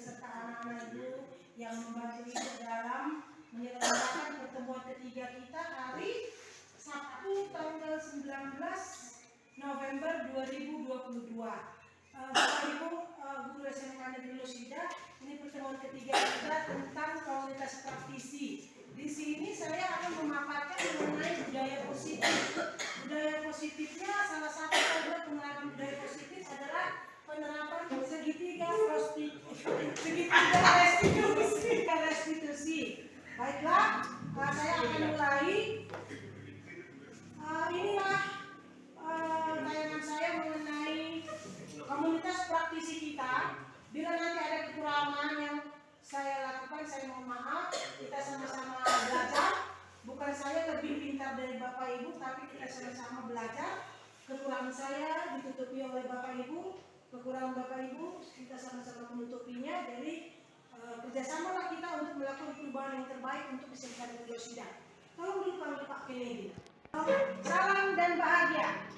beserta anak-anak Ibu yang membantu Ibu dalam menyelenggarakan pertemuan ketiga kita hari Sabtu tanggal 19 November 2022. Bapak Ibu guru SMK Negeri Losida, ini pertemuan ketiga kita tentang komunitas praktisi. Di sini saya akan memaparkan mengenai budaya positif. Budaya positifnya salah satu penerapan budaya positif adalah penerapan segitiga restitusi. Baiklah, saya akan mulai. Inilah tayangan saya mengenai komunitas praktisi kita. Bila nanti ada kekurangan yang saya lakukan, saya mohon maaf. Kita sama-sama belajar. Bukan saya lebih pintar dari Bapak Ibu, tapi kita sama-sama belajar. Kekurangan saya ditutupi oleh Bapak Ibu, kekurangan Bapak Ibu kita sama-sama menutupinya. Jadi kerjasamalah kita untuk melakukan perubahan yang terbaik untuk SMK Negeri Losida. Tolong dulu panggil Pak Kennedy. Salam dan bahagia.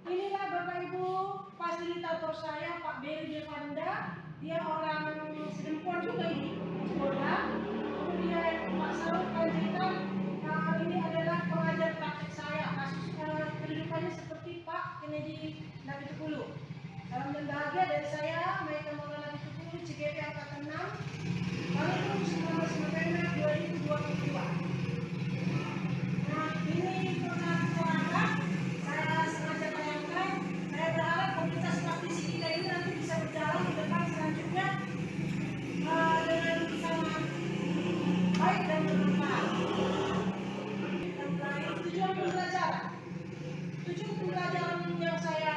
Inilah Bapak Ibu fasilitator saya, Pak Beri Devanda. Dia orang Sedempuan juga ini, sekolah. Kemudian Pak Saud Panjaitan, ini adalah pengajar praktek saya. Kasus kedudukannya seperti Pak Kennedy Nabi Tukulu. Salam dan bahagia dari saya, Maika Maulana Nabi Tukulu, CGP Angkatan 6, tahun 19 November 2022. Nah, ini perangkat saya sengaja bayangkan. Saya berharap komunitas praktisi kita ini nanti bisa berjalan ke depan selanjutnya dengan sangat baik dan bermanfaat. Tujuan pembelajaran. Tujuan pembelajaran yang saya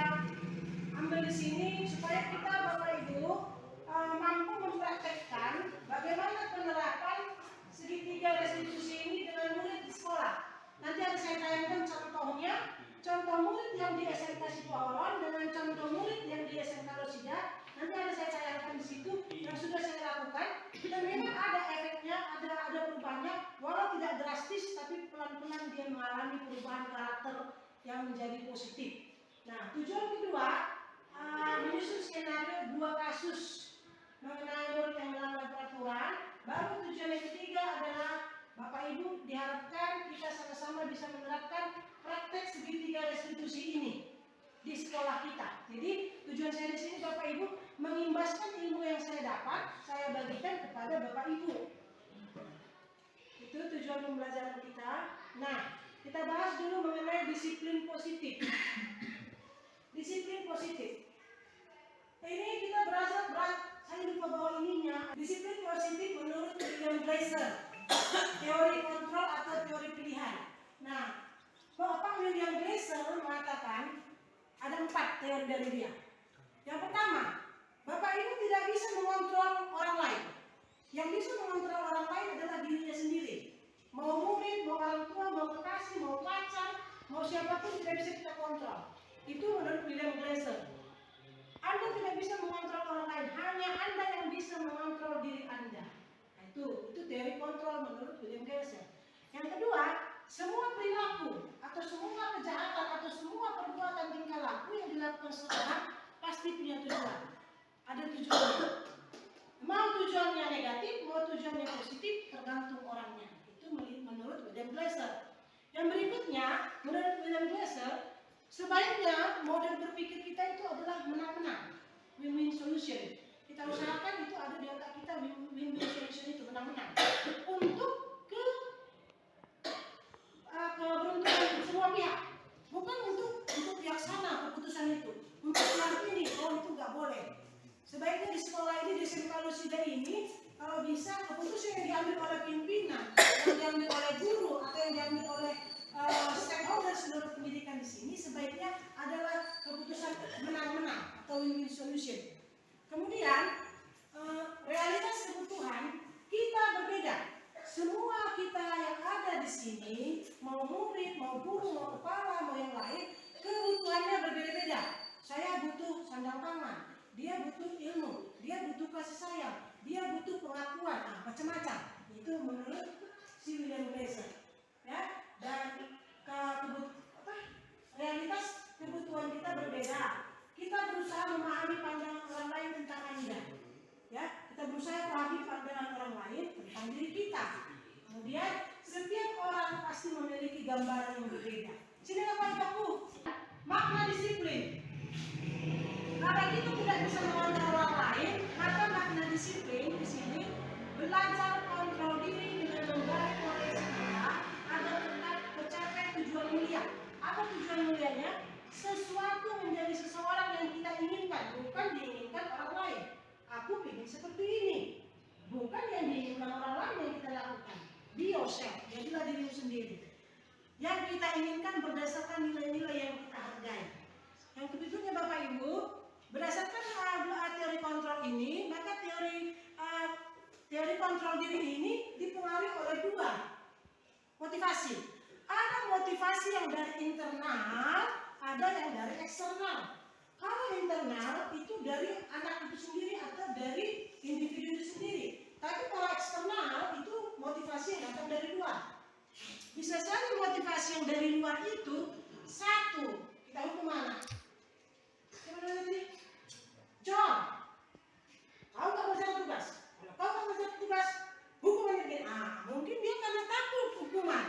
ambil di sini supaya kita Bapak Ibu mampu mempraktekkan bagaimana penerapan segitiga restitusi ini dengan murid di sekolah. Nanti akan saya tayangkan contohnya, contoh murid yang di SMK Sipoholon dengan contoh murid yang di SMK Losida. Nanti akan saya tayangkan di situ yang sudah saya lakukan dan memang ada efeknya, ada perubahannya, walau tidak drastis tapi pelan-pelan dia mengalami perubahan karakter yang menjadi positif. Nah, tujuan kedua menyusun skenario 2 kasus mengenai murid yang melanggar peraturan. Baru tujuan yang ketiga adalah Bapak Ibu diharapkan kita sama-sama bisa menerapkan praktek segitiga restitusi ini di sekolah kita. Jadi tujuan saya di sini Bapak Ibu mengimbaskan ilmu yang saya dapat, saya bagikan kepada Bapak Ibu. Itu tujuan pembelajaran kita. Nah, kita bahas dulu mengenai disiplin positif. Disiplin positif. Ini kita berasal saya lupa bawa ininya. Disiplin positif menurut William Glasser. Teori kontrol atau teori pilihan. Nah, Bapak William Glasser mengatakan ada 4 teori dari dia. Yang pertama, Bapak Ibu tidak bisa mengontrol orang lain. Yang bisa mengontrol orang lain adalah dirinya sendiri. Mau murid, mau orang tua, mau kekasih, mau pacar, mau siapapun tidak bisa kita kontrol. Itu menurut William Glasser. Anda tidak bisa mengontrol orang lain, hanya Anda yang bisa mengontrol diri Anda. Nah, itu teori kontrol menurut William Glasser. Yang kedua, semua perilaku atau semua kejahatan atau semua perbuatan tingkah laku yang dilakukan seseorang pasti punya tujuan. Ada tujuannya. Mau tujuannya negatif, mau tujuannya positif, tergantung orangnya. Itu menurut William Glasser. Yang berikutnya, menurut William Glasser, sebaiknya model berpikir kita itu adalah menang-menang, win-win solution. Kita usahakan itu ada di otak kita, win-win solution itu menang-menang. Untuk keberuntungan semua pihak, bukan untuk pihak sana keputusan itu. Untuk pihak ini, itu nggak boleh. Sebaiknya di sekolah ini, di SMK Losida ini, kalau bisa keputusan yang diambil oleh pimpinan, yang diambil oleh guru, atau yang diambil oleh stakeholder seluruh pendidikan di sini sebaiknya adalah keputusan menang-menang atau win-win solution. Kemudian realitas kebutuhan kita berbeda. Semua kita yang ada di sini, mau murid, mau guru, mau kepala, mau yang lain, kebutuhannya berbeda-beda. Saya butuh sandang pangan, dia butuh ilmu, dia butuh kasih sayang, dia butuh pengakuan, macam-macam. Itu menurut si William Glasser. Ya, dan realitas kebutuhan kita berbeda. Kita berusaha memahami pandangan orang lain tentang Anda. Ya, kita berusaha tidak lagi pandangan orang lain tentang diri kita. Kemudian setiap orang pasti memiliki gambaran yang berbeda. Sini Bapak Ibu, makna disiplin. Kalau kita tidak bisa mengontrol orang lain, maka makna disiplin di sini belajar kontrol diri dengan menggali potensi kita agar tetap mencapai tujuan mulia. Apa tujuan mulianya? Sesuatu menjadi seseorang yang kita inginkan, bukan diinginkan orang lain. Aku ingin seperti ini, bukan yang diinginkan orang lain yang kita lakukan. Be yourself, jadilah dirimu sendiri. Yang kita inginkan berdasarkan nilai-nilai yang kita hargai. Yang berikutnya Bapak Ibu, berdasarkan teori kontrol ini, maka teori kontrol diri ini dipengaruhi oleh dua motivasi. Ada motivasi yang dari internal, ada yang dari eksternal. Kalau internal itu dari anak itu sendiri atau dari individu itu sendiri. Tapi kalau eksternal itu motivasi yang datang dari luar. Bisa saja motivasi yang dari luar itu satu, kita hukum mana? Coba lihat. John, kau tak kerja tugas. Kalau kau tak kerja tugas, hukumannya begini. Mungkin dia karena takut hukuman.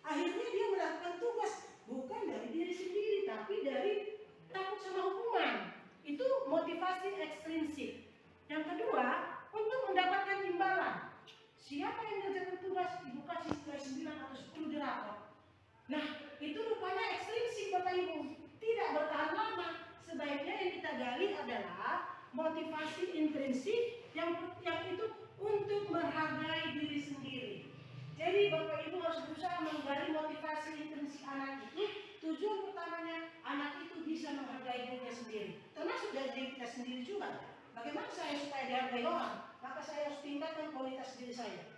Akhirnya dia melakukan tugas bukan dari diri sendiri, tapi dari takut sama hukuman. Itu motivasi ekstrinsik. Yang kedua, untuk mendapatkan imbalan. Siapa yang mengerjakan tugas, ibu kasih nilai 9 atau 10 di rapor. Nah, itu rupanya ekstrinsik Bapak Ibu. Tidak bertahan lama. Sebaiknya yang kita gali adalah motivasi intrinsik yang itu untuk menghargai diri sendiri. Jadi Bapak Ibu harus berusaha menggali motivasi intrinsik anak itu. Tujuan utamanya anak itu bisa menghargai dirinya sendiri. Termasuk dari diri kita sendiri juga. Bagaimana saya supaya dihargai orang? Maka saya harus tingkatkan kualitas diri saya.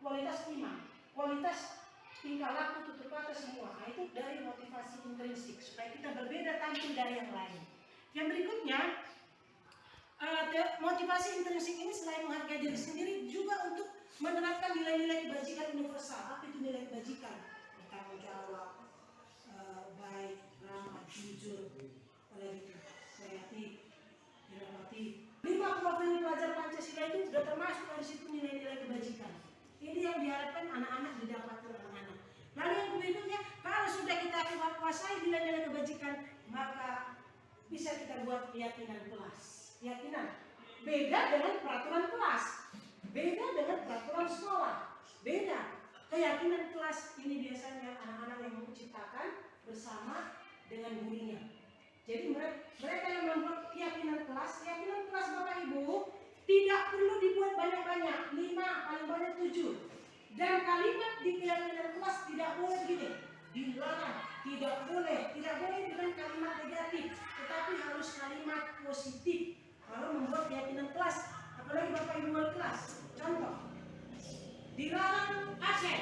Kualitas iman, kualitas tingkah laku, tutur kata semua. Nah, itu dari motivasi intrinsik supaya kita berbeda tampil dari yang lain. Yang berikutnya, motivasi intrinsik ini selain menghargai diri sendiri juga untuk menerapkan nilai-nilai kebajikan universal. Apa itu nilai kebajikan? Bertanggung jawab, baik, ramah, jujur, kreatif, dirahmati. 5 profil pelajar Pancasila itu sudah termasuk dari situ nilai-nilai kebajikan. Ini yang diharapkan anak-anak didapatkan anak-anak. Lalu yang berikutnya, kalau sudah kita kuasai nilai-nilai kebajikan, maka bisa kita buat keyakinan kelas. Keyakinan beda dengan peraturan kelas, beda dengan peraturan sekolah, beda. Keyakinan kelas ini biasanya anak-anak yang menciptakan bersama dengan gurunya. Jadi mereka yang membuat keyakinan kelas Bapak Ibu tidak perlu dibuat banyak-banyak, 5 paling banyak 7. Dan kalimat di keyakinan kelas tidak boleh gini, dilarang, tidak boleh dengan kalimat negatif, tetapi harus kalimat positif. Kalau membuat keyakinan kelas, apalagi Bapak Ibu buat kelas, contoh, dilarang absen.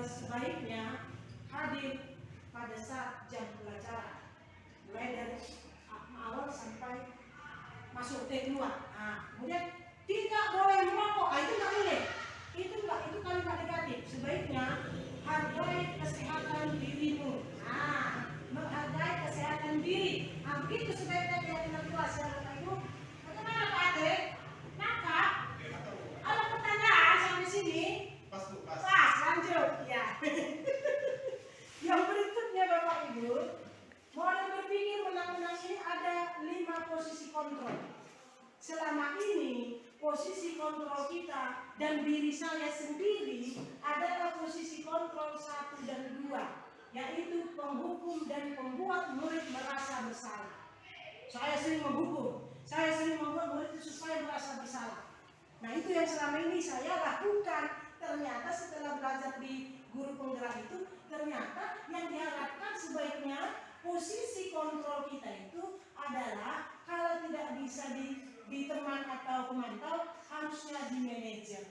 Sebaiknya hadir pada saat jam pelajaran, mulai dari awal sampai masuk keluar. Kemudian tidak boleh merokok. Itu nggak boleh. Itu kalimat negatif. Sebaiknya hargai kesehatan dirimu. Menghargai kesehatan diri. Itu sebaiknya keyakinan kelas ya Bapak Ibu. Bagaimana Pak Ade? Maka ada pertanyaan sampai sini. Pas, lanjut ya. Yang berikutnya Bapak Ibu, model berpikir menang-menang ini ada 5 posisi kontrol. Selama ini posisi kontrol kita dan diri saya sendiri adalah posisi kontrol 1 dan 2, yaitu penghukum dan pembuat murid merasa bersalah. Saya sering menghukum, saya sering membuat murid itu supaya merasa bersalah. Nah itu yang selama ini saya lakukan. Ternyata setelah belajar di guru penggerak itu, ternyata yang diharapkan sebaiknya posisi kontrol kita itu adalah kalau tidak bisa di teman atau pemantau, harusnya di manajer.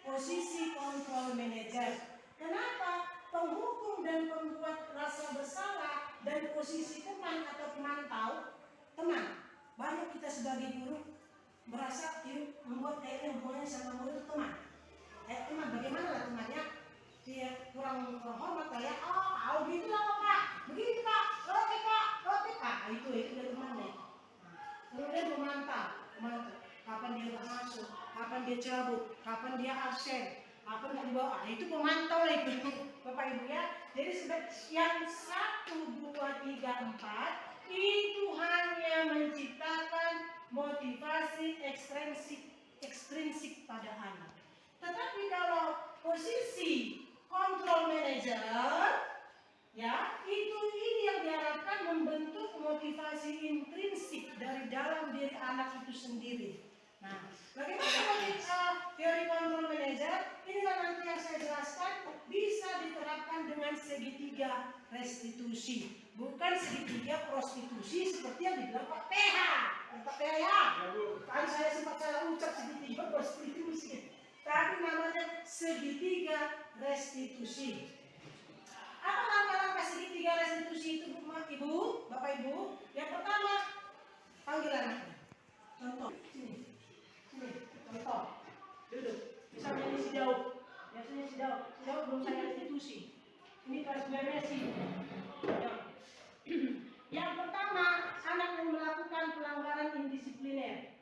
Posisi kontrol manajer. Kenapa? Penghukum dan pembuat rasa bersalah dan posisi teman atau pemantau, teman. Banyak kita sebagai guru merasa membuat kayaknya hubungannya sama murid itu teman. Teman, bagaimana lah temannya? Dia kurang hormat kayak, gitu lah Pak, begitu Pak, oke Pak. Itu udah temannya. Kemudian memantau. Kapan dia cabut, kapan dia absen, kapan nggak dibawa. Itu pemantau lah itu Bapak Ibu ya. Jadi yang 1, 2, 3, 4 itu hanya menciptakan motivasi ekstrinsik pada anak. Tetapi kalau posisi control manager, ya, ini yang diharapkan membentuk motivasi intrinsik dari dalam diri anak itu sendiri. Nah, bagaimana teori control manager? Inilah nanti yang saya jelaskan bisa diterapkan dengan segitiga restitusi, bukan segitiga prostitusi seperti yang dibilang Pak PH. Pak PH ya, kan saya sempat salah ucap segitiga prostitusi, tapi namanya segitiga restitusi. Apa langkah-langkah segitiga restitusi itu, Ibu, Bapak Ibu? Yang pertama, panggil anaknya. Contoh, sini, contoh, duduk. Misalnya ini si Daud, biasanya si Daud belum saya restitusi. Ini kelas beresin. Yang pertama, anak yang melakukan pelanggaran indisipliner,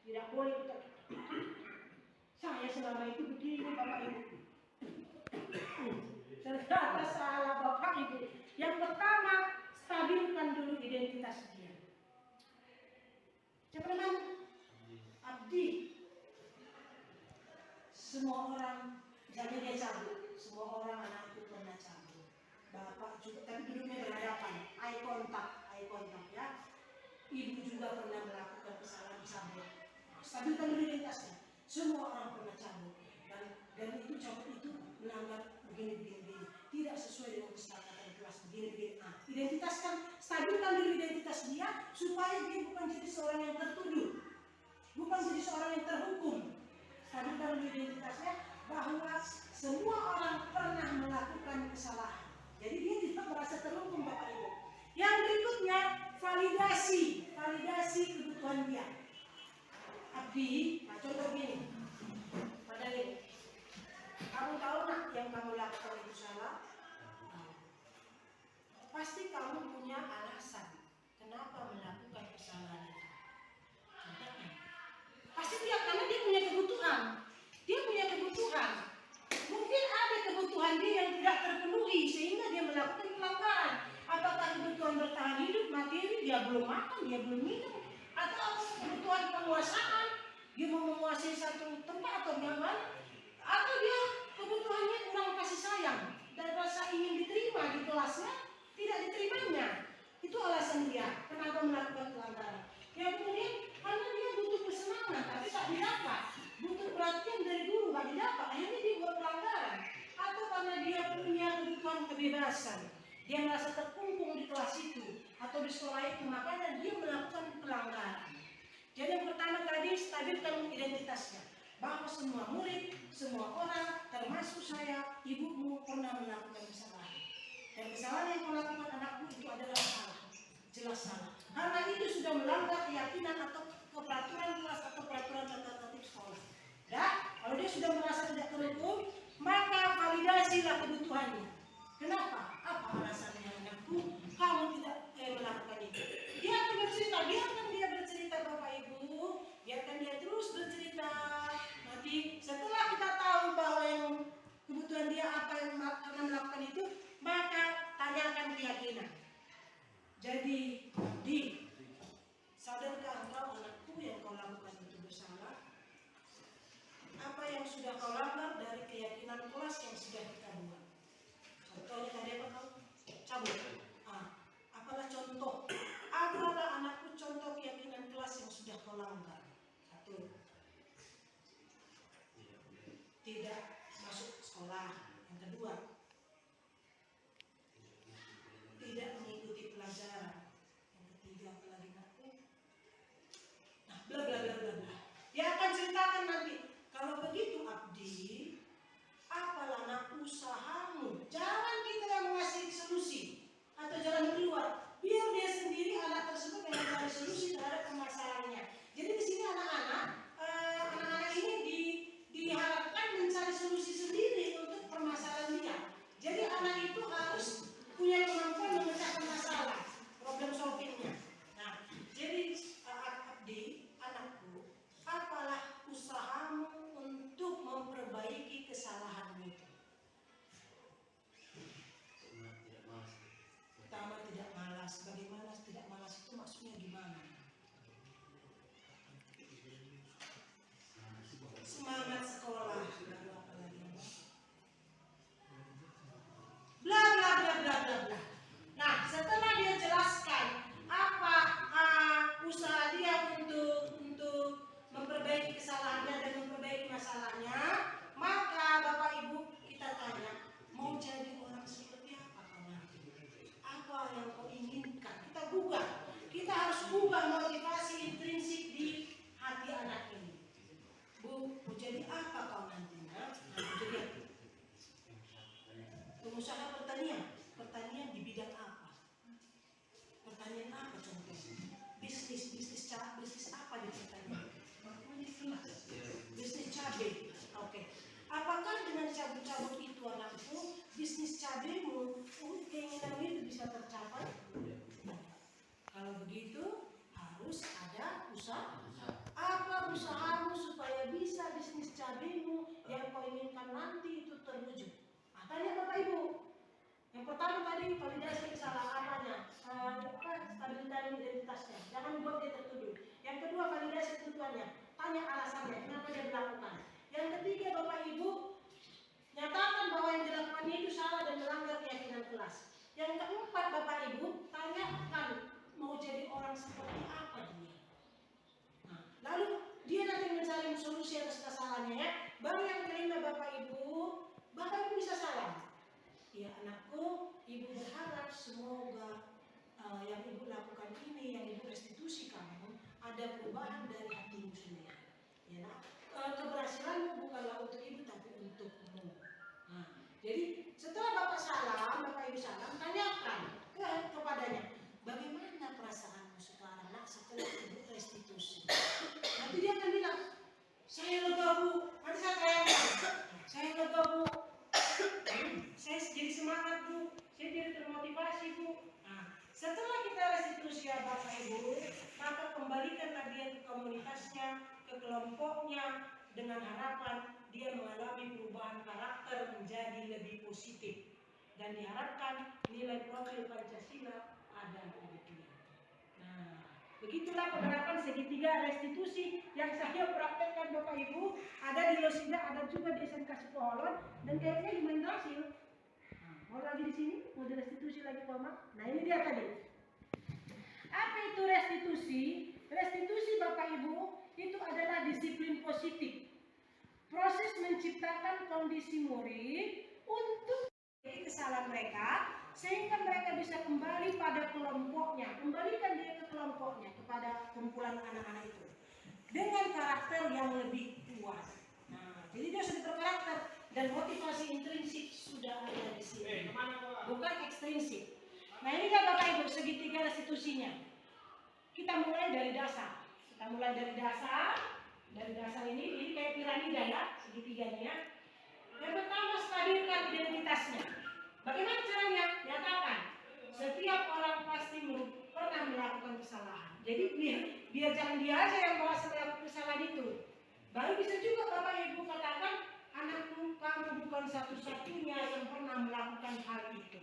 tidak boleh ikut. Saya selama itu begini, Bapak Ibu. Ternyata salah Bapak Ibu. Yang pertama, stabilkan dulu identitas dia. Siapa namanya? Abdi. Semua orang, misalnya dia cabut. Semua orang anakku pernah cabut. Bapak juga, tapi duduknya berhadapan. Eye contact ya. Ibu juga pernah melakukan kesalahan cabut. Stabilkan dulu identitasnya. Semua orang pernah cabut. Dan itu cabut itu melanggar begini. Tidak sesuai dengan kesepakatan kelas begini. Identitaskan, stabilkan dulu identitas dia supaya dia bukan jadi seorang yang tertuduh, bukan jadi seorang yang terhukum. Stabilkan dulu identitasnya bahwa semua orang pernah melakukan kesalahan. Jadi dia tidak merasa terhukum, Bapak Ibu. Yang berikutnya, validasi kebutuhan dia. Abdi, nah contoh gini, pada ini. Kamu tahu nak yang kamu lakukan itu salah? Pasti kamu punya alasan kenapa melakukan kesalahan itu. Pasti dia, karena dia punya kebutuhan. Mungkin ada kebutuhan dia yang tidak terpenuhi sehingga dia melakukan pelanggaran. Apakah kebutuhan bertahan hidup, materi, dia belum makan, dia belum minum, atau kebutuhan penguasaan, dia mau menguasai satu tempat atau nyaman, atau dia kebutuhannya kurang kasih sayang dan rasa ingin diterima di kelasnya tidak diterimanya. Itu alasan dia kenapa melakukan pelanggaran. Yang kemudian karena dia butuh kesenangan tapi tak didapat, butuh perhatian dari guru tak didapat, akhirnya dia buat pelanggaran. Atau karena dia punya kebutuhan kebebasan, dia merasa terkungkung di kelas itu atau di sekolah itu, makanya dia melakukan pelanggaran. Jadi yang pertama tadi, stabilkan identitasnya, bahwa semua murid, semua orang, termasuk saya, ibumu pernah melakukan kesalahan. Dan kesalahan yang kau lakukan anakku itu adalah salah, jelas salah. Karena itu sudah melanggar keyakinan atau peraturan kelas atau peraturan tata tertib sekolah. Dan kalau dia sudah merasa tidak terhukum, maka validasilah kebutuhannya. Kenapa? Apa alasannya anakku? Kamu tidak melakukan itu. Dia akan bercerita, biarkan dia bercerita Bapak Ibu, biarkan dia terus bercerita. Nanti setelah kita tahu bahwa yang kebutuhan dia apa yang akan melakukan itu, maka tanyakan keyakinan. ubah motivasi intrinsik di hati anak ini. Bu, mau jadi apa kau nantinya? Mau jadi apa? Pengusaha pertanian. Pertanian di bidang apa? Pertanian apa contohnya? Bisnis apa di pertanian? Bisnis cabai. Oke. Apakah dengan cabut-cabut itu anakku, bisnis cabaimu, keinginanmu itu bisa tercapai? Kalau begitu harus ada usaha. Apa usahamu supaya bisa bisnis cabaimu yang kau inginkan nanti itu terwujud? Tanya Bapak Ibu. Yang pertama tadi validasi kesalahannya, stabilitas identitasnya. Jangan buat dia tertuduh. Yang kedua validasi kebutuhannya. Tanya alasannya, kenapa dia dilakukan. Yang ketiga Bapak Ibu, nyatakan bahwa yang dilakukannya itu salah dan melanggar keyakinan kelas. Yang keempat Bapak Ibu, tanyakan mau jadi orang seperti apa dia. Nah, lalu dia nanti mencari solusi atas kesalahannya ya. Baru yang kelima Bapak Ibu bisa salah. Ya anakku, Ibu berharap semoga yang Ibu lakukan ini, yang Ibu restitusi kamu, ada perubahan dari hatimu sendiri. Ya, keberhasilanmu bukanlah untuk Ibu tapi untukmu. Nah, jadi setelah Bapak salam, Bapak Ibu salam, tanyakan kepadanya, bagaimana perasaanmu sekarang nak setelah Ibu restitusi? Nanti dia akan bilang, saya lega Bu, nanti saya tayangkan, saya lega Bu, saya jadi semangat Bu, saya jadi termotivasi Bu. Nah, setelah kita restitusi ya Bapak Ibu, maka kembalikanlah dia ke komunitasnya, ke kelompoknya, dengan harapan dia mengalami perubahan karakter menjadi lebih positif. Dan diharapkan nilai profil Pancasila ada pada dia. Nah, begitulah penerapan segitiga restitusi yang saya praktekkan Bapak Ibu. Ada di Losida, ada juga di SMK Sekolon, dan kayaknya lumayan berhasil. Mau lagi di sini, mau direstitusi lagi Pak. Nah ini dia tadi. Apa itu restitusi? Restitusi Bapak Ibu itu adalah disiplin positif. Proses menciptakan kondisi murid untuk kesalahan mereka sehingga mereka bisa kembali pada kelompoknya, kembalikan dia ke kelompoknya, kepada kumpulan anak-anak itu dengan karakter yang lebih kuat. Nah, jadi dia sudah berkarakter dan motivasi intrinsik sudah ada di sini, bukan ekstrinsik. Nah ini kan Bapak Ibu segitiga restitusinya. Kita mulai dari dasar. Dari dasar ini kayak piramida ya, segitiganya. Yang pertama stabilkan identitasnya. Bagaimana caranya? Nyatakan setiap orang pasti pernah melakukan kesalahan. Jadi biar jangan dia aja yang bawa setiap kesalahan itu. Baru bisa juga Bapak Ibu katakan, anakku kamu bukan satu-satunya yang pernah melakukan hal itu.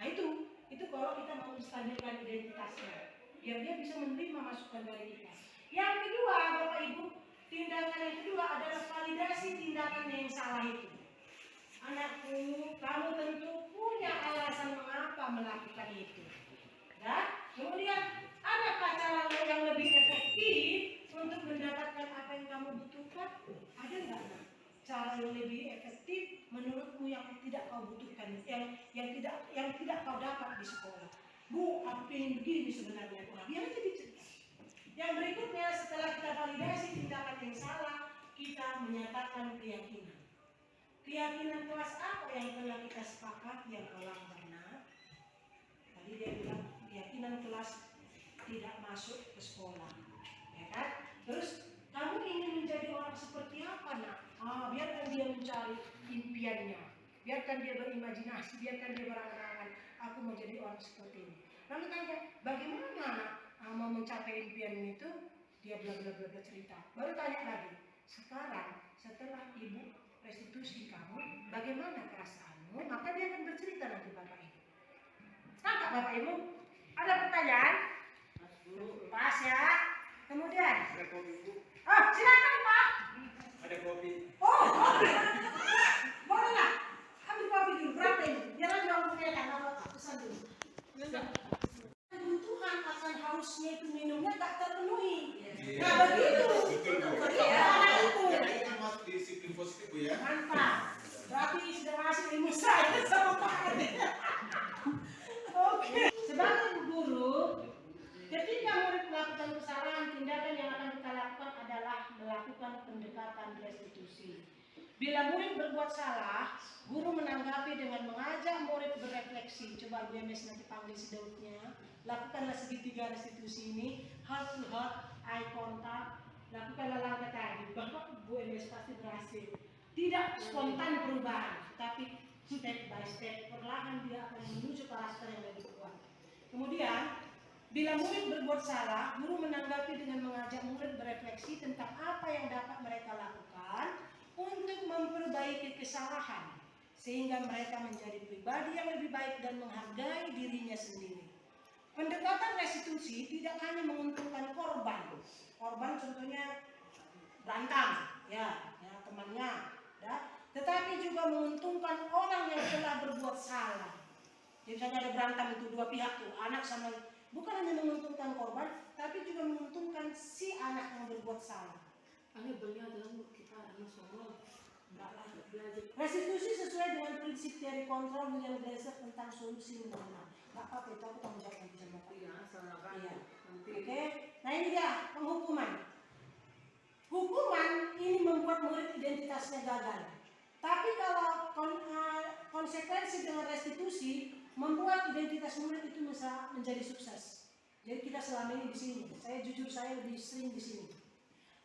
Nah itu kalau kita mau menstabilkan identitasnya, biar dia bisa menerima masukan dari kita. Yang kedua Bapak Ibu, tindakan yang kedua adalah validasi tindakan yang salah itu. Anakku, kamu tentu punya alasan mengapa melakukan itu. Ya, kemudian adakah cara yang lebih efektif untuk mendapatkan apa yang kamu butuhkan? Ada nggak cara yang lebih efektif menurutmu yang tidak kau butuhkan, yang tidak kau dapat di sekolah? Bu, aku ingin begini sebenarnya. Wah, biar aja dicerita. Yang berikutnya setelah kita validasi tindakan yang salah, kita menyatakan keyakinan. Keyakinan kelas apa yang telah kita sepakati yang kolam benar? Tadi dia bilang keyakinan kelas tidak masuk ke sekolah, ya kan? Terus kamu ingin menjadi orang seperti apa nak? Biarkan dia mencari impiannya, biarkan dia berimajinasi, biarkan dia berangan-angan. Aku mau jadi orang seperti ini. Lalu tanya, bagaimana nak mau mencapai impian itu? Dia bla cerita. Baru tanya lagi. Sekarang setelah ibu restitusi kamu, bagaimana perasaanmu? Maka dia akan bercerita nanti Bapak Ibu. Tangkap Bapak Ibu? Ada pertanyaan? Pas ya. Kemudian. Oh, silakan Pak. Ada kopi. Oh, boleh lah. Ambil kopi dulu. Berapa ini? Biar aja aku punya apa pesan dulu. Kebutuhan akan hausnya itu minumnya tak terpenuhi. Nah begitu. Betul. Itu. Ini kan masuk disiplin positif Bu ya. Mantap. Berarti sudah masuk ilmu saya sama Pak Ade. Oke. Sebagai guru, ketika murid melakukan Bila murid berbuat salah, guru menanggapi dengan mengajak murid berefleksi. Coba Bu MS nanti panggil si Daudnya. Lakukanlah segitiga restitusi ini, heart to heart, eye contact. Lakukanlah langkah tadi. Bapak Bu MS pasti berhasil. Tidak spontan perubahan, tapi step by step, perlahan dia akan menuju karakter yang lebih kuat. Kemudian, bila murid berbuat salah, guru menanggapi dengan mengajak murid berefleksi tentang apa yang dapat mereka lakukan untuk memperbaiki kesalahan, sehingga mereka menjadi pribadi yang lebih baik dan menghargai dirinya sendiri. Pendekatan restitusi tidak hanya menguntungkan korban. Korban contohnya berantem, ya temannya, tetapi juga menguntungkan orang yang telah berbuat salah. Jadi misalnya ada berantem itu dua pihak tuh, anak sama, bukan hanya menguntungkan korban, tapi juga menguntungkan si anak yang berbuat salah. Ini beliau dalam kita anak semua belajar. Restitusi sesuai dengan prinsip teori kontrol yang belajar tentang solusi yang benar. Nggak apa-apa, itu aku tanggung jawab nanti sama Pak. Iya. Oke. Nah ini dia penghukuman. Hukuman ini membuat murid identitasnya gagal. Tapi kalau konsekuensi dengan restitusi membuat identitas murid itu bisa menjadi sukses. Jadi kita selama ini di sini. Saya jujur saya lebih sering di sini.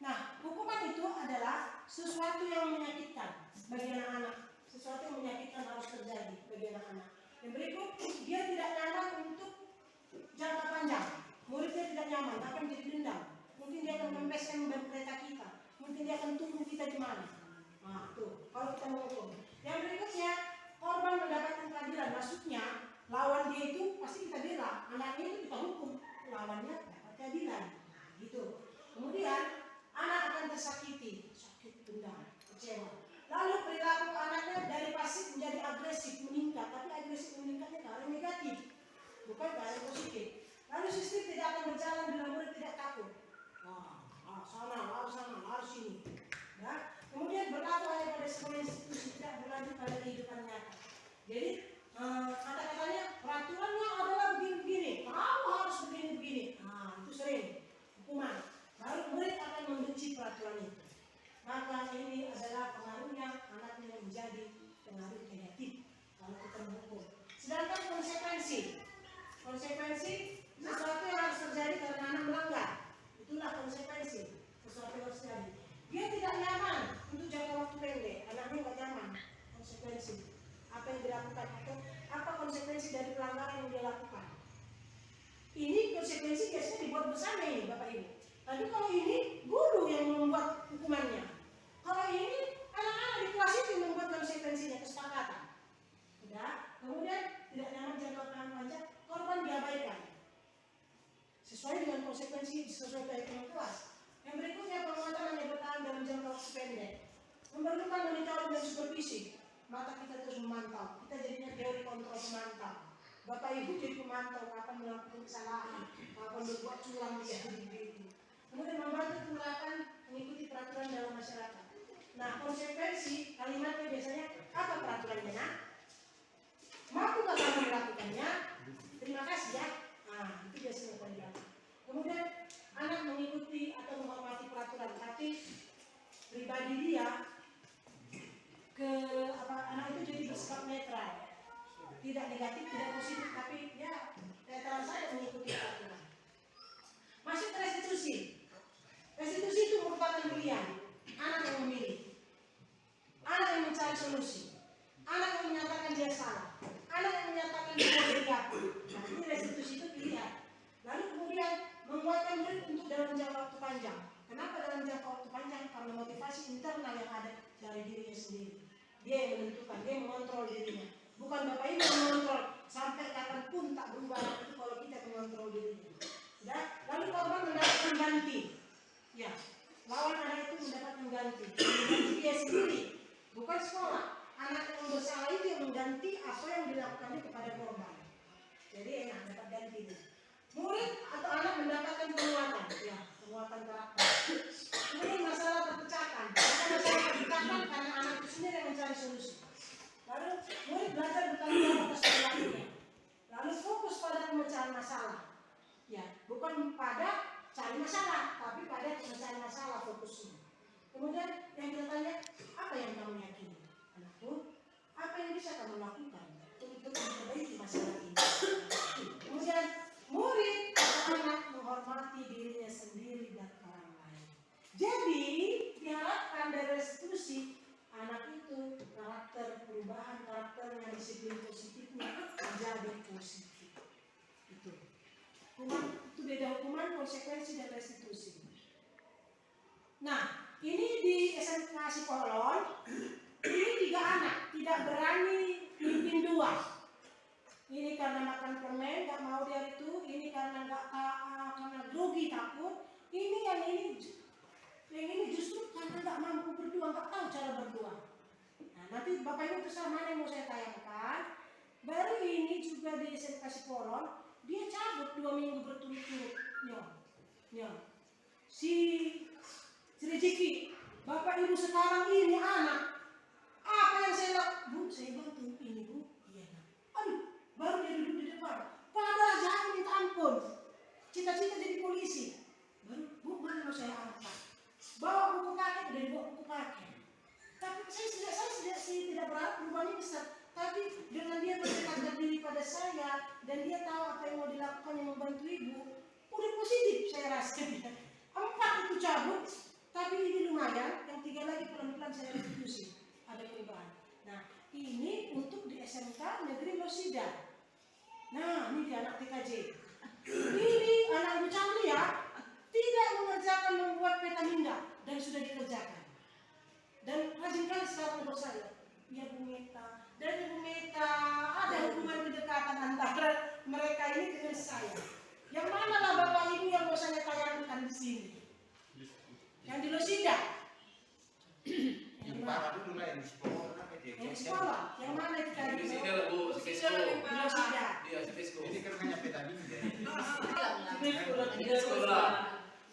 Nah, hukuman itu adalah sesuatu yang menyakitkan bagi anak-anak. Sesuatu yang menyakitkan harus terjadi bagi anak-anak. Yang berikut, dia tidak nyaman untuk jangka panjang. Muridnya tidak nyaman, akan jadi dendam. Mungkin dia akan membeskan ban kereta kita. Mungkin dia akan tunggu kita di mana. Nah, tuh, kalau kita menghukum. Yang berikutnya, korban mendapatkan keadilan. Maksudnya, lawan dia itu pasti kita bela. Anaknya itu kita hukum. Lawannya dapat keadilan. Nah, gitu. Kemudian, anak akan tersakiti, sakit, dendam, kecewa. Lalu perilaku anaknya dari pasif menjadi agresif, meningkat. Tapi agresif meningkatnya ke arah negatif, bukan ke arah positif. Lalu sistem tidak akan berjalan bila murid tidak takut. Sana, harus sini. Ya. Kemudian berlaku hanya pada sebuah institusi, tidak berlanjut pada kehidupan nyata. Jadi kata-katanya peraturannya adalah begini-begini, kamu harus begini-begini. Nah, itu sering hukuman. Lalu murid akan membenci peraturan itu. Maka ini adalah pengaruhnya anaknya menjadi pengaruh negatif kalau kita menghukum. Sedangkan konsekuensi sesuatu yang harus terjadi karena anak melanggar. Itulah konsekuensi sesuatu yang harus terjadi. Dia tidak nyaman untuk jangka waktu pendek. Anaknya nggak nyaman. Konsekuensi apa yang dilakukan atau apa konsekuensi dari pelanggaran yang dia lakukan. Ini konsekuensi biasanya dibuat bersama ini Bapak Ibu. Tapi kalau ini guru yang membuat hukumannya. Kalau ini anak-anak di kelas itu yang membuat konsekuensinya, kesepakatan. Kemudian tidak nyaman jangka panjang, korban diabaikan. Sesuai dengan konsekuensi sesuai dari kelas. Yang berikutnya penguatan hanya bertahan dalam jangka waktu pendek. Memerlukan monitoring dan supervisi. Mata kita terus memantau. Kita jadinya teori kontrol pemantau. Bapak Ibu jadi pemantau kapan melakukan kesalahan, kapan berbuat curang di diri. Kemudian membantu penerapan mengikuti peraturan dalam masyarakat. Nah, konsekuensi kalimatnya biasanya apa peraturannya? Nah, mampukah kamu melakukannya? Terima kasih ya. Nah, itu biasanya kalimat. Kemudian anak mengikuti atau menghormati peraturan, tapi pribadi dia anak itu jadi bersikap netral, tidak negatif, tidak positif, tapi ya netral saja mengikuti peraturan. Masuk ke restitusi. Restitusi itu merupakan pilihan. Anak yang memilih, anak yang mencari solusi, anak yang menyatakan dia salah, anak yang menyatakan dia bergabung. Nah, ini restitusi itu pilihan. Lalu kemudian menguatkan murid untuk dalam jangka waktu panjang. Kenapa dalam jangka waktu panjang? Karena motivasi internal yang ada dari dirinya sendiri. Dia yang menentukan, dia yang mengontrol dirinya. Bukan Bapak Ibu yang mengontrol sampai kapanpun tak berubah itu kalau kita mengontrol dirinya. Ya? Lalu korban mendapatkan ganti. Ya, lawan anak itu mendapatkan ganti. Mengganti dia sendiri, bukan sekolah. Anak yang bersalah itu yang mengganti apa yang dilakukannya kepada korban. Jadi enak dapat ganti. Murid atau anak mendapatkan penguatan, ya, penguatan karakter. Kemudian masalah terpecahkan. Masalah terpecahkan karena anak itu sendiri yang mencari solusi. Lalu murid belajar bertanggung jawab atas perilakunya. Lalu fokus pada pemecahan masalah. Ya, bukan pada cari masalah, tapi pada pemecahan masalah fokusnya. Kemudian yang kita tanya, apa yang kamu yakini? Anakku, apa yang bisa kamu lakukan untuk memperbaiki masalah ini? Kemudian murid atau anak menghormati dirinya sendiri dan orang lain. Jadi diharapkan dari restitusi anak itu perubahan karakternya, disiplin positifnya menjadi positif. Itu beda hukuman, konsekuensi dan restitusi. Nah, ini di SMK Sipolon, ini 3 anak tidak berani pimpin 2. Ini karena makan permen, nggak mau dia itu. Ini karena karena grogi, takut. Yang ini justru karena nggak mampu berdua, nggak tahu cara berdua. Nah, nanti Bapak Ibu terserah mana yang mau saya tayangkan. Baru ini juga di SMK Sipolon, dia cabut 2 minggu berturut-turut. Si Rezeki, Bapak Ibu sekarang ini anak, apa yang saya lakukan? Bu, saya bantu ini Bu. Iya. Aduh, baru dia duduk di depan. Padahal jangan minta ampun. Cita-cita jadi polisi. Baru, Bu, mana mau saya angkat? Bawa buku paket, udah dibawa buku paket. Tapi saya tidak berharap perubahannya besar. Tapi dengan dia berdekatan diri pada saya dan dia tahu apa yang mau dilakukan yang membantu ibu, udah positif saya rasa. 4 itu cabut, tapi ini lumayan. Yang 3 lagi pelan-pelan saya restitusi. Ada perubahan. Nah, ini untuk di SMK Negeri Losida. Nah, ini dia anak TKJ. Ini anak Ibu Camlia tidak mengerjakan membuat peta minda dan sudah dikerjakan. Dan rajin kali sekarang menurut saya. Ya Bu Meta, dan Ibu Meta ada hubungan kedekatan antara mereka ini dengan saya. Yang mana lah Bapak Ibu yang mau saya tayangkan di sini? Yang di Losida. Yang parah dulu lah, yang di sekolah apa dia? Yang di sekolah. Yang mana itu tadi? Di sini lah Bu, si Fisco. Di Losida. Iya, si Fisco. Ini kan hanya peta minda. Di sekolah.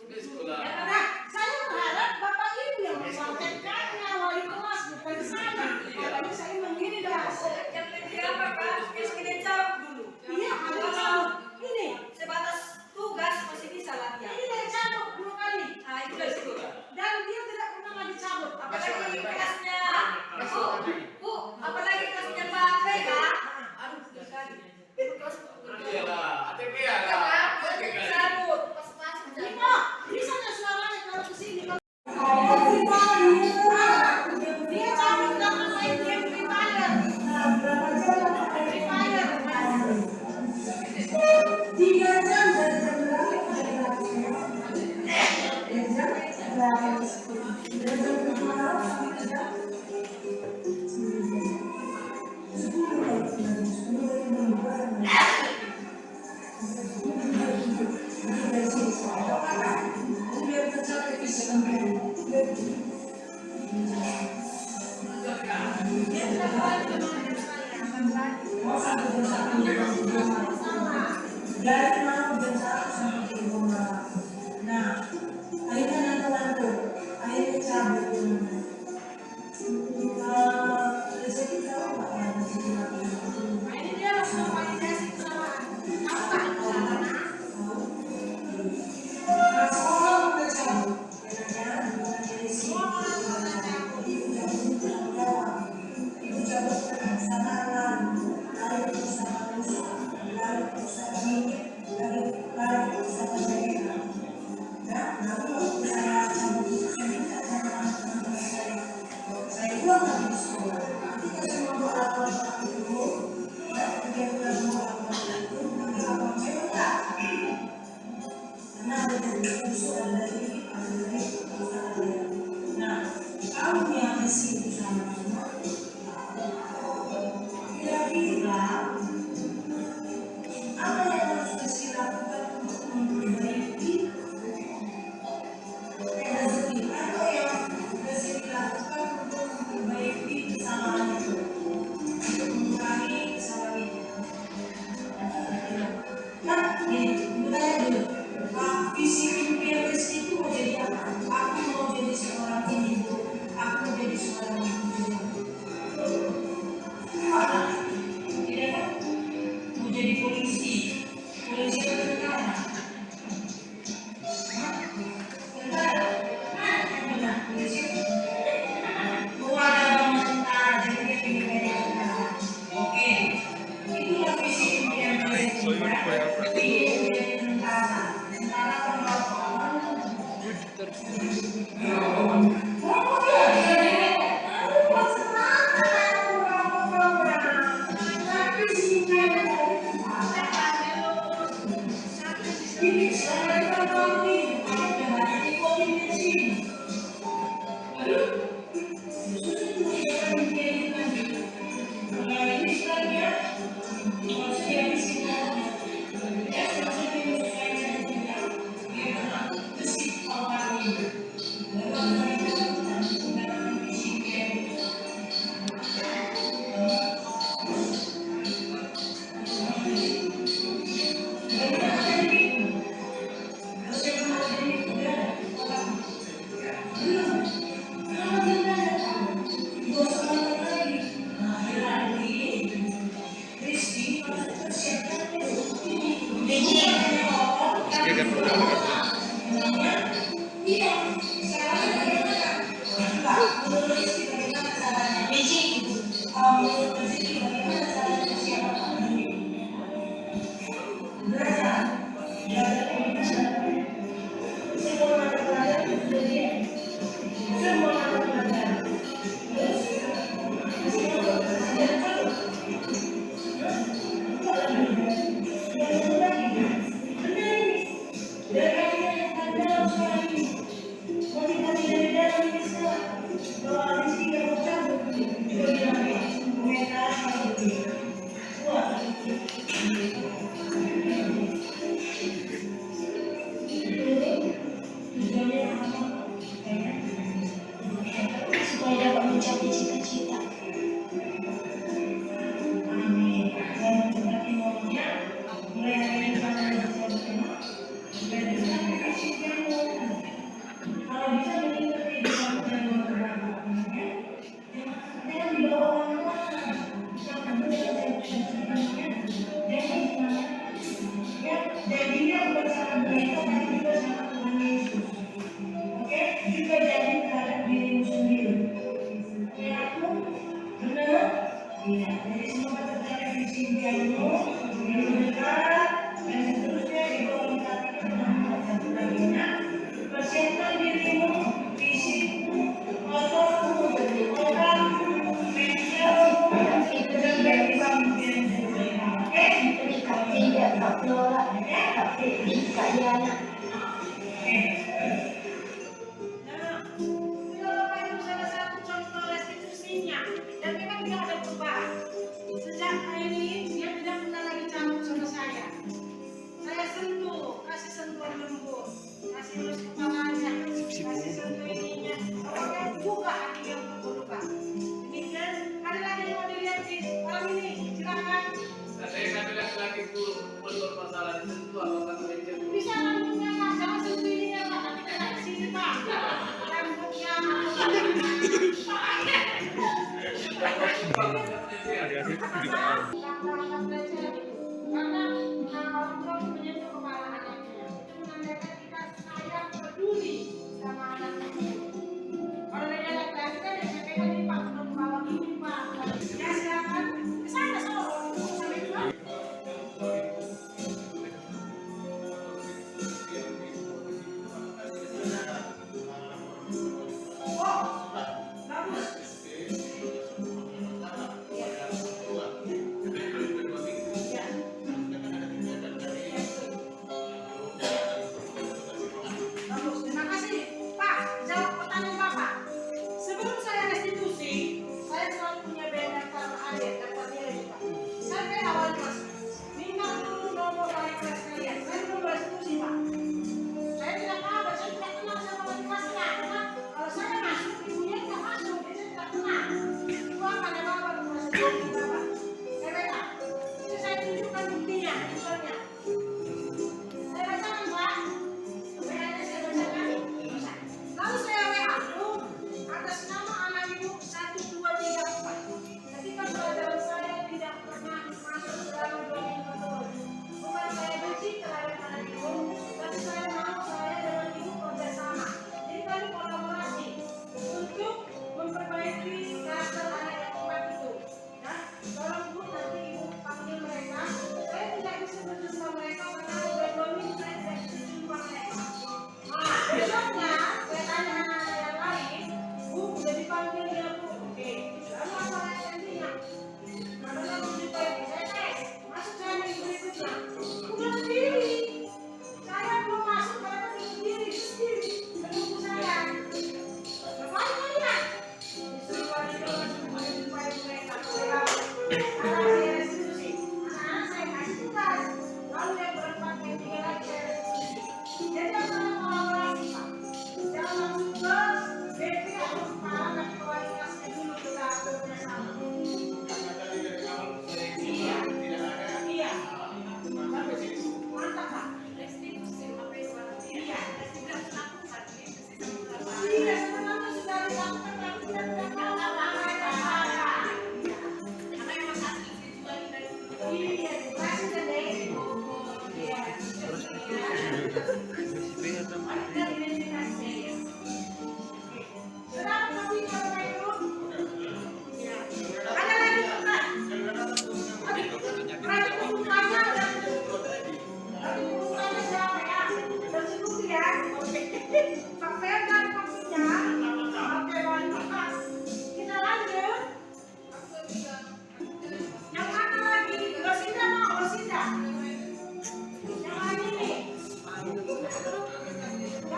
Di sekolah. Nah, saya berharap Bapak Ibu yang mempraktekkannya, wali kelas bukan saya. Makanya saya mengirim bahasa. Yang lebih apa Pak? Miskin jawab dulu. Iya, ada cabut. Ini. Sebatas tugas masih bisa lah ya. Ini dari cabut 2 kali. Ah itu dari situ. Dan dia tidak pernah lagi cabut. Apalagi kelasnya. Bu, apalagi kelasnya Pak Vega. Aduh, sekali. Iya lah, ATP ya lah. Kenapa? Cabut. Pas-pas Niko, bisa nggak suaranya kalau ke sini? Dia cabut karena main game Free Fire. Free Fire. 3 jam dari jam berapa? Dari mau besar sampai rumah. Nah, akhirnya nanti akhirnya cabut. Rezeki tahu nggak ya rezeki apa? Ini dia langsung validasi kesalahan. Tahu nggak kesalahan? Nah, sekolah udah cabut. Bukan dari sini. Ibu cabut sama lalu bersama Nusa, lalu bersama Mimi, lalu bersama Mereka. Nah, lalu waktu saya cabut, saya minta sama teman-teman saya pulang lagi di sekolah. Ketika semua doa itu, ketika semua itu, maka saya minta. Karena ada dari usul, ada dari saya. Nah, kamu yang di sini sama-sama. Kira-kira apa yang harus Desi lakukan untuk memperbaiki rezeki? Apa yang Desi lakukan untuk memperbaiki kesalahan itu? Untuk mengurangi kesalahan itu? Nah, bertanya dulu, visi mimpi yang Desi itu mau jadi apa? Aku mau jadi seorang ibu, aku mau jadi seorang ibu. Supaya dapat mencapai cita-cita. Amin. Dan mencapai maunya, mulai hari ini kita akan bersama-sama. Dan kita akan kasih jamu. Kalau bisa mengikuti di dalam jamuan beberapa. Jangan dibawa kemana-mana. Jangan bersama-sama. Jangan semangat. Ya, jadinya bersama mereka, tapi juga sama Tuhan Yesus. Oke, juga jadi terhadap dirimu sendiri. Ya, aku benar. Iya, jadi semoga tercapai visi impianmu, yang dekat, dan seterusnya diberkati dengan satu laginya. Persiapkan dirimu, fisikmu, otakmu, orangmu, mentalmu, dan bagaimana impian terbaik. Oke? Tidak tak kelola, tapi tidak yana. Nah, Bapak itu salah satu contoh restitusinya, dan memang tidak ada perubahan. Sejak ini dia tidak pernah lagi cabut sama saya. Saya sentuh, kasih sentuhan lembut, kasih lus kepalanya, kasih sentuh ininya. Orangnya juga hati yang berubah. Demikian, ada lagi yang mau dilihat di orang ini, silakan. Saya laki-laki itu bermasalah disentuh apakah mereka Bisa rambutnya, jangan sentuh ininya Pak, tapi kena di sini Pak. Rambutnya, karena orang tua itu menyentuh kepala anaknya, itu menandakan kita sayang peduli sama anaknya. Kalau dia laki-laki kan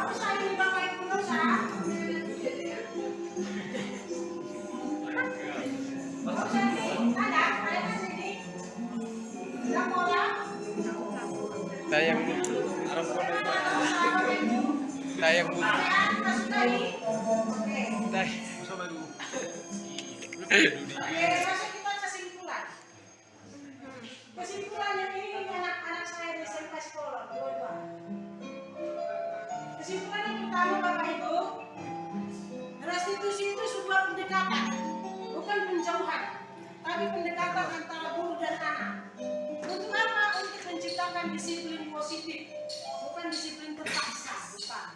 Kalau saya ini Bapak Ibu dosa, kalau saya ini ada sini, berapa orang? Tayang tayang Masuk lagi. Oke. Oke, masuk kita kesimpulan. Kesimpulan yang ini anak-anak saya di SMP sekolah, dua-dua. Kesimpulan yang pertama Bapak Ibu, restitusi itu sebuah pendekatan, bukan penjauhan, tapi pendekatan antara guru dan anak. Untuk apa? Untuk menciptakan disiplin positif, bukan disiplin terpaksa, bukan.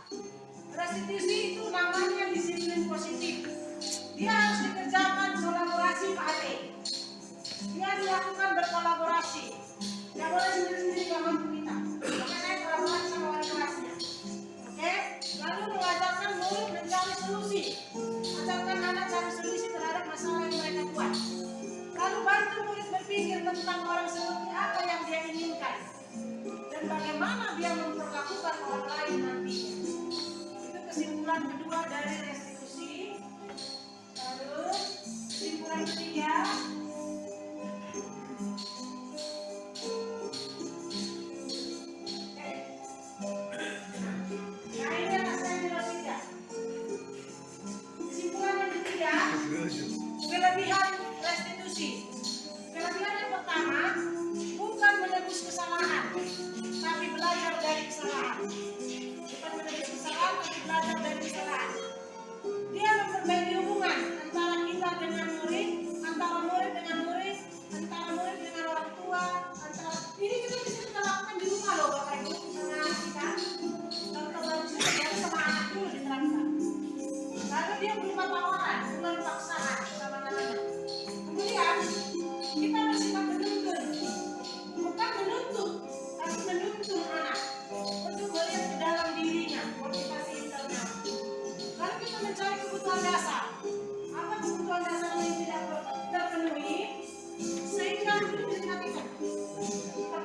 Restitusi itu namanya disiplin positif. Dia harus dikerjakan kolaborasi Pak Ade. Dia dilakukan berkolaborasi. Tidak boleh sendiri-sendiri gak mampu kita. Maka saya kolaborasi sama wali kelasnya. Oke? Lalu mengajarkan murid mencari solusi. Ajarkan anak cari solusi terhadap masalah yang mereka buat. Lalu bantu murid berpikir tentang orang seperti apa yang dia inginkan. Dan bagaimana dia memperlakukan orang lain nantinya. Itu kesimpulan kedua dari restitusi. Lalu kesimpulan ketiga, nah ini anak saya di Rosida. Kesimpulan yang ketiga, kelebihan restitusi. Kelebihan yang pertama, bukan menebus kesalahan, tapi belajar dari kesalahan. Bukan menebus kesalahan, tapi belajar dari kesalahan. Dia memperbaiki hubungan antara kita dengan murid, antara murid dengan murid, antara murid dengan orang tua, antara ini juga bisa kita lakukan di rumah loh Bapak Ibu sama kita. Contoh bagusnya jadi sama anak dulu diterapkan. Lalu dia berupa tawaran, bukan paksaan sama anak-anak. Kemudian kita bersifat menuntut, bukan menuntut, tapi menuntun anak untuk melihat ke dalam dirinya, motivasi internal. Lalu kita mencari kebutuhan dasar. Apa kebutuhan dasar yang tidak terpenuhi sehingga itu diperhatikan. Kita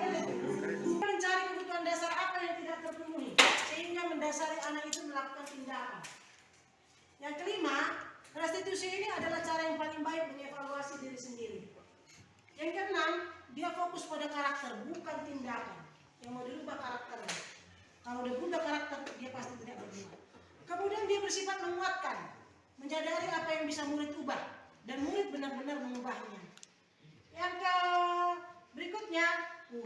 mencari kebutuhan dasar apa yang tidak terpenuhi sehingga mendasari anak itu melakukan tindakan. Yang kelima, restitusi ini adalah cara yang paling baik mengevaluasi diri sendiri. Yang keenam, dia fokus pada karakter, bukan tindakan. Yang mau dirubah karakternya. Kalau dia berubah karakter, dia pasti tidak berubah. Kemudian dia bersifat menguatkan, menyadari apa yang bisa murid ubah, dan murid benar-benar mengubahnya. Yang berikutnya,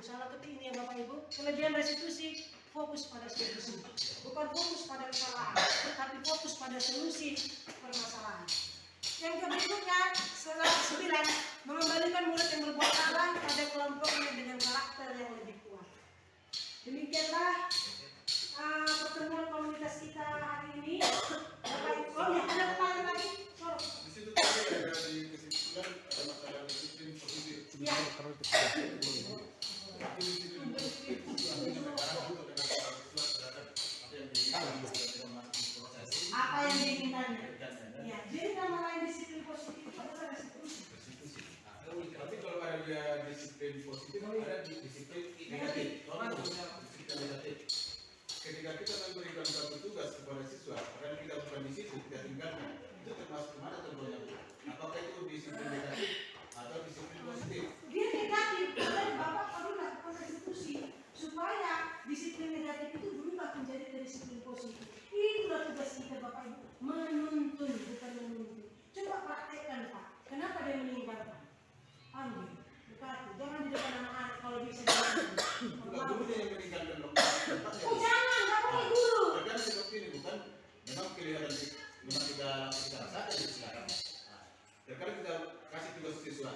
salah ketik ini ya Bapak Ibu, kelebihan restitusi, fokus pada solusi. Bukan fokus pada kesalahan, tapi fokus pada solusi permasalahan. Yang berikutnya, 9, mengembalikan murid yang berbuat salah pada kelompoknya dengan karakter yang lebih kuat. Demikianlah pertemuan komunitas kita hari ini. Bapak Ibu, oh ya, ada pertanyaan lagi? Di situ tadi ada di kesimpulan ada masalah disiplin positif. Ya. Tapi disiplin positif itu artinya sekarang juga dengan para siswa terhadap apa yang diinginkan tidak masuk proses. Apa yang diinginkannya? Ya, jadi nama lain disiplin positif adalah restitusi. Tapi kalau ada dia disiplin positif, ada disiplin negatif. Disiplin negatif. Ketika kita memberikan satu tugas kepada siswa, karena kita bukan di situ, kita tinggalkan, itu termasuk mana contohnya? Apakah itu disiplin negatif atau disiplin positif? Dia negatif, dan Bapak perlu lakukan restitusi supaya disiplin negatif itu berubah menjadi disiplin positif. Itulah tugas kita Bapak Ibu, menuntun bukan menuntut. Coba praktekkan Pak, kenapa dia meninggalkan? Ambil, dekati, jangan di depan anak-anak kalau bisa. Bukan gurunya yang meninggalkan dokter. Oh jangan, nggak boleh guru. Karena seperti ini bukan, memang kelihatan memang kita rasakan di sekarang. Terkadang kita kasih tugas siswa,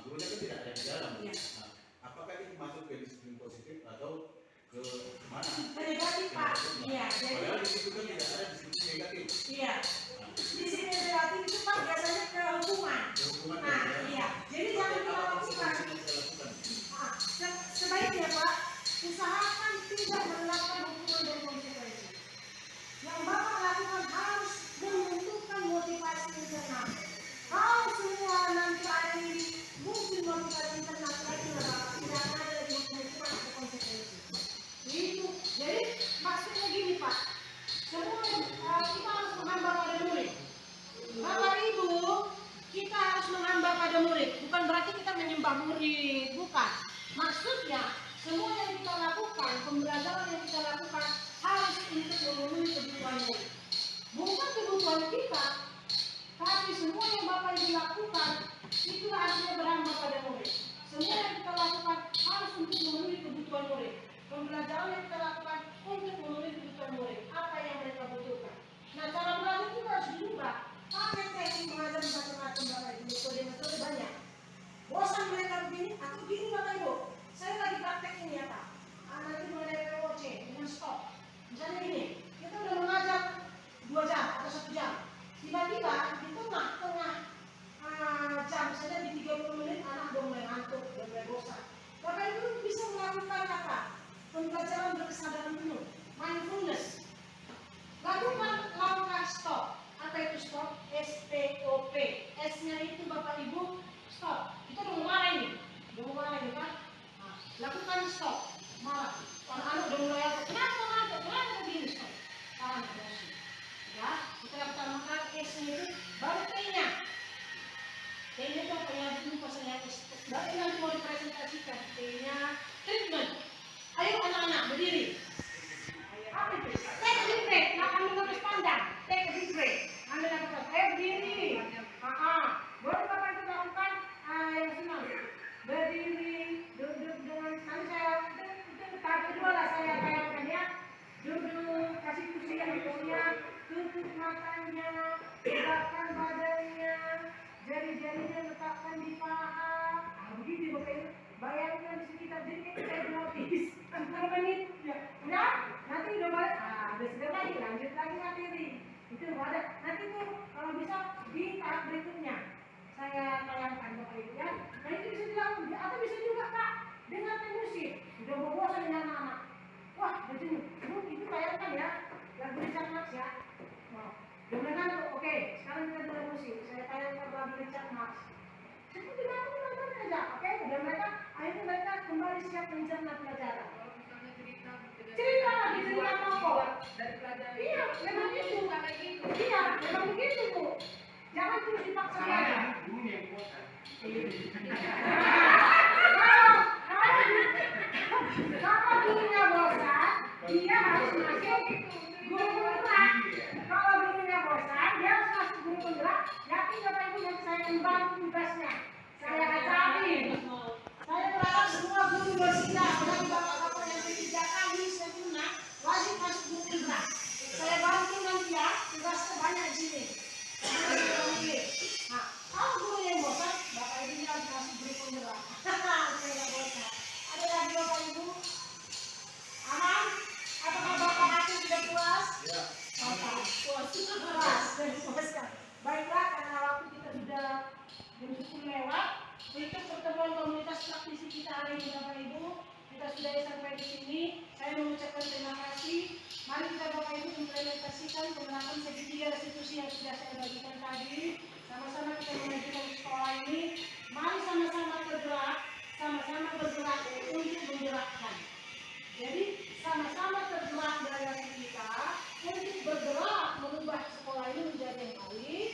gurunya kan tidak ada di dalam. Nah, apakah itu masuk ke disiplin positif atau ke mana? Negatif Pak. Iya. Padahal di situ kan tidak ada disiplin negatif. Iya. Disiplin negatif itu Pak biasanya ke hukuman. Hukuman Nah, iya. Jadi jangan kita lakukan. Sebaiknya Pak, usahakan tidak menerapkan hukuman dan konsekuensi. Yang Bapak lakukan harus menentukan motivasi internal. Kalau semua nanti ada ini mungkin motivasi internal lagi Bapak tidak ada lagi hukuman atau konsekuensi. Itu. Jadi maksudnya gini Pak, semua kita harus menghamba pada murid. Bapak Ibu, kita harus menghamba pada murid. Bukan berarti kita menyembah murid, bukan. Maksudnya semua yang kita lakukan, pembelajaran yang kita lakukan harus untuk memenuhi kebutuhan murid. Bukan kebutuhan kita, tapi semua yang Bapak Ibu lakukan itu artinya berhamba pada murid. Semua yang kita lakukan harus untuk memenuhi kebutuhan murid. Pembelajaran yang kita lakukan untuk memenuhi kebutuhan murid. Apa yang mereka butuhkan. Nah, cara belajar itu harus dirubah. Pakai teknik mengajar macam-macam Bapak Ibu. Metode banyak. Bosan mereka begini atau begini Bapak Ibu. Saya lagi praktek ini ya Pak. Nanti mulai dari POC dengan stop. Misalnya gini, kita udah mengajar 2 jam atau 1 jam. Tiba-tiba di tengah-tengah jam saja di 30 menit anak udah mulai ngantuk, udah mulai bosan. Bapak Ibu bisa melakukan apa? Pembelajaran berkesadaran penuh, mindfulness. Lakukan langkah stop. Apa itu stop? STOP. S-nya itu Bapak Ibu stop. Itu udah mulai nih, kan? Nah, lakukan stop. Marah. Anak-anak udah mulai apa? Kenapa begini stop? Tahan emosi. Ya, kita lakukan makan S-nya itu baru T-nya. T-nya itu apa ya? Dulu pasanya baru nanti mau dipresentasikan. T-nya treatment. Ayo anak-anak berdiri. Apa itu? Take a deep breath. Makan menulis pandang. Take a deep breath. Ambil nafas. Ayo berdiri. Baru Bapak itu lakukan yang senang. Berdiri, duduk dengan nanti saya itu tahap kedua lah saya bayangkan ya. Duduk, kasih kursi yang mulia, tutup matanya, tegakkan badannya, jari-jarinya letakkan di paha. Begitu Bapak Ibu. Bayangkan di sekitar diri kita hipnotis. Berapa menit? Udah? Nanti udah balik. Udah sudah lagi, lanjut lagi materi. Itu ada. Nanti tuh kalau bisa di tahap berikutnya saya tayangkan Bapak Ibu ya. Nah itu bisa dilakukan. Atau bisa juga Kak dengan musik. Udah bosan dengan anak-anak. Wah, begini. Itu tayangkan ya. Lagu Richard Marx ya. Wow. Dengarkan tuh. Oke, sekarang kita dengar musik. Saya tayangkan lagu Richard Marx. Seperti nonton aja, oke? Dan akhirnya mereka kembali siap mencerna pelajaran. Cerita lagi, cerita pokok. Iya, memang itu. Iya, memang begitu Bu. Jangan terus dipaksa belajar. Kalau gurunya bosan, dia harus masuk guru penggerak. Kalau gurunya bosan, dia harus masuk guru penggerak. Yakin Bapak Ibu nanti saya membantu tugasnya. Saya ajarin. Saya berharap semua guru bersedia. Dan bapak-bapak yang ketiga kali saya guna wajib masuk guru penggerak. Saya bantu nanti ya. Tugasnya banyak di sini. Nah, kalau guru yang bosan, Bapak Ibu harus masuk guru penggerak. Saya bosan. Ada lagi Bapak Ibu? Aman? Apakah Bapak hati sudah puas? Ya. Puas. Baiklah, karena waktu kita sudah jam 10 lewat. Untuk pertemuan komunitas praktisi kita hari ini Bapak Ibu, kita sudah sampai di sini. Saya mengucapkan terima kasih. Mari kita Bapak Ibu implementasikan penerapan segitiga restitusi yang sudah saya bagikan tadi. Sama-sama kita memajukan sekolah ini. Mari sama-sama bergerak untuk menggerakkan. Jadi sama-sama tergerak dari kita untuk bergerak mengubah sekolah ini menjadi yang baik,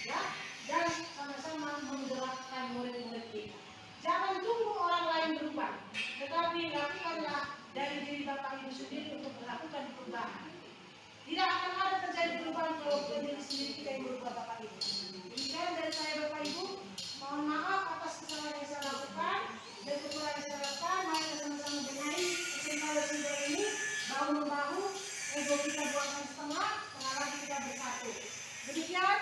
ya, dan sama-sama menggerakkan murid-murid kita. Jangan tunggu orang lain berubah, tetapi lakukanlah dari diri Bapak Ibu sendiri untuk melakukan perubahan. Tidak akan ada terjadi perubahan kalau diri sendiri kita yang berubah Bapak Ibu. Demikian dari saya Bapak Ibu. Mohon maaf atas kesalahan yang saya lakukan dan kekurangan yang saya lakukan. Mari kita sama-sama benahi SMK ini bahu membahu. Ego kita buangkan setengah lagi kita bersatu. Demikian.